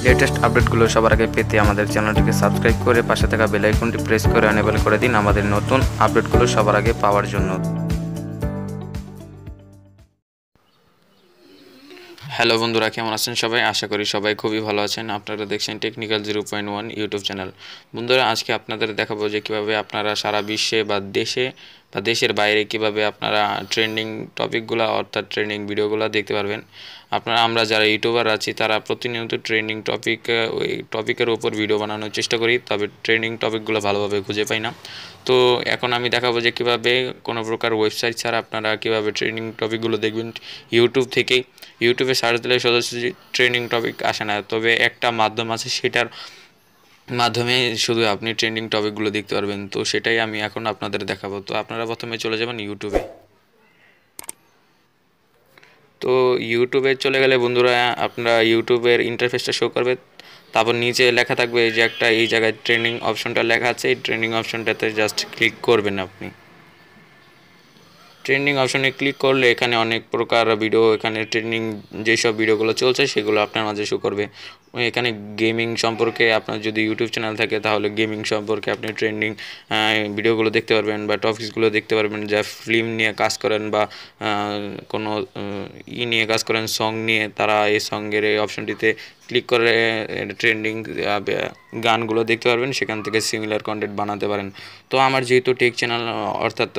Latest আপডেটগুলো সবার আগে পেতে আমাদের চ্যানেলটিকে সাবস্ক্রাইব করে পাশে থাকা বেল আইকনটি প্রেস করে এনেবল করে দিন আমাদের নতুন আপডেটগুলো সবার আগে পাওয়ার জন্য। হ্যালো বন্ধুরা, কেমন আছেন সবাই? আশা করি সবাই খুবই ভালো আছেন। আপনারা দেখছেন টেকনিক্যাল 0.1 ইউটিউব চ্যানেল। বন্ধুরা, আজকে আপনাদের দেখাবো যে কীভাবে আপনারা সারা বিশ্বে বা দেশের বাইরে কিভাবে আপনারা ট্রেন্ডিং টপিকগুলো অর্থাৎ ট্রেন্ডিং ভিডিওগুলো দেখতে পারবেন। আমরা যারা ইউটিউবার আছি তারা প্রতিনিয়ত ট্রেন্ডিং ওই টপিকের উপর ভিডিও বানানোর চেষ্টা করি, তবে ট্রেন্ডিং টপিকগুলো ভালোভাবে খুঁজে পাই না। তো এখন আমি দেখাবো যে কীভাবে কোনো প্রকার ওয়েবসাইট ছাড়া আপনারা কীভাবে ট্রেন্ডিং টপিকগুলো দেখবেন ইউটিউব থেকেই। ইউটিউবে সার্চ দিলে সরাসরি ট্রেন্ডিং টপিক আসে না, তবে একটা মাধ্যম আছে, সেটার মাধ্যমে শুধু আপনি ট্রেন্ডিং টপিকগুলো দেখতে পারবেন। তো সেটাই আমি এখন আপনাদের দেখাবো। তো আপনারা প্রথমে চলে যাবেন ইউটিউবে। তো ইউটিউবে চলে গেলে বন্ধুরা আপনারা ইউটিউবের ইন্টারফেসটা শো করবে, তারপর নিচে লেখা থাকবে এই যে একটা, এই জায়গায় ট্রেন্ডিং অপশনটা লেখা আছে, এই ট্রেন্ডিং অপশনটাতে জাস্ট ক্লিক করবেন। আপনি ট্রেন্ডিং অপশনে ক্লিক করলে এখানে অনেক প্রকার ভিডিও, এখানে ট্রেন্ডিং যেসব ভিডিওগুলো চলছে সেগুলো আপনার মাঝে শো করবে। এখানে গেমিং সম্পর্কে, আপনার যদি ইউটিউব চ্যানেল থাকে তাহলে গেমিং সম্পর্কে আপনি ট্রেন্ডিং ভিডিওগুলো দেখতে পারবেন বা টপিকসগুলো দেখতে পারবেন। যা ফিল্ম নিয়ে কাজ করেন বা কোনো নিয়ে কাজ করেন, সং নিয়ে, তারা এই সঙ্গের এই অপশনটিতে ক্লিক করে ট্রেন্ডিং গানগুলো দেখতে পারবেন, সেখান থেকে সিমিলার কন্টেন্ট বানাতে পারেন। তো আমার যেহেতু টেক চ্যানেল, অর্থাৎ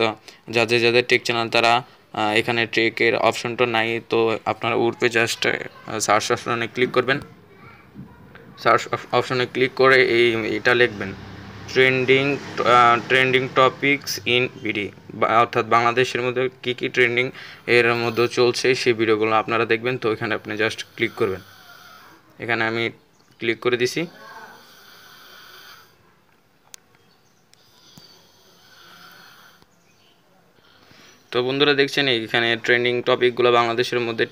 যাদের টেক চ্যানেল তারা এখানে ট্রেকের অপশনটা নাই, তো আপনারা উঠবে জাস্ট সার্চ অপশনে ক্লিক করবেন। সার্চ অপশনে ক্লিক করে এটা লিখবেন ট্রেন্ডিং টপিকস ইন ভিডিও, অর্থাৎ বাংলাদেশের মধ্যে কী কী ট্রেন্ডিং এর মধ্যে চলছে সেই ভিডিওগুলো আপনারা দেখবেন। তো এখানে আপনি জাস্ট ক্লিক করবেন। এখানে আমি ক্লিক করে দিছি। তো বন্ধুরা দেখছেন এখানে ট্রেন্ডিং টপিকগুলো বাংলাদেশের মধ্যে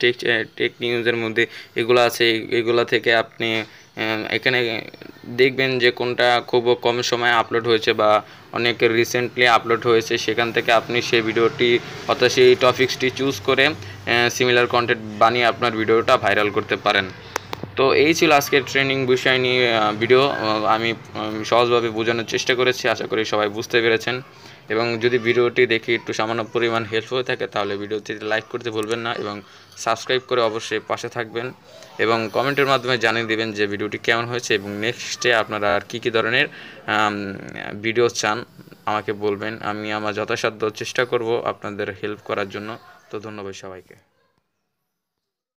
টেক নিউজের মধ্যে এগুলো আছে। এগুলো থেকে আপনি এখানে দেখবেন যে কোনটা খুব কম সময়ে আপলোড হয়েছে বা অনেক রিসেন্টলি আপলোড হয়েছে, সেখান থেকে আপনি সেই ভিডিওটি অর্থাৎ সেই টপিক্সটি চুজ করে সিমিলার কন্টেন্ট বানিয়ে আপনার ভিডিওটা ভাইরাল করতে পারেন। তো এই ছিল আজকের ট্রেন্ডিং বিষয় নিয়ে ভিডিও। আমি সহজভাবে বোঝানোর চেষ্টা করেছি, আশা করি সবাই বুঝতে পেরেছেন। এবং যদি ভিডিওটি দেখে একটু সামান্য পরিমাণ হেল্প হয়ে থাকে তাহলে ভিডিওটি লাইক করতে ভুলবেন না এবং সাবস্ক্রাইব করে অবশ্যই পাশে থাকবেন এবং কমেন্টের মাধ্যমে জানিয়ে দেবেন যে ভিডিওটি কেমন হয়েছে এবং নেক্সটে আপনারা আর কী ধরনের ভিডিও চান আমাকে বলবেন। আমি আমার যথাসাধ্য চেষ্টা করব আপনাদের হেল্প করার জন্য। তো ধন্যবাদ সবাইকে।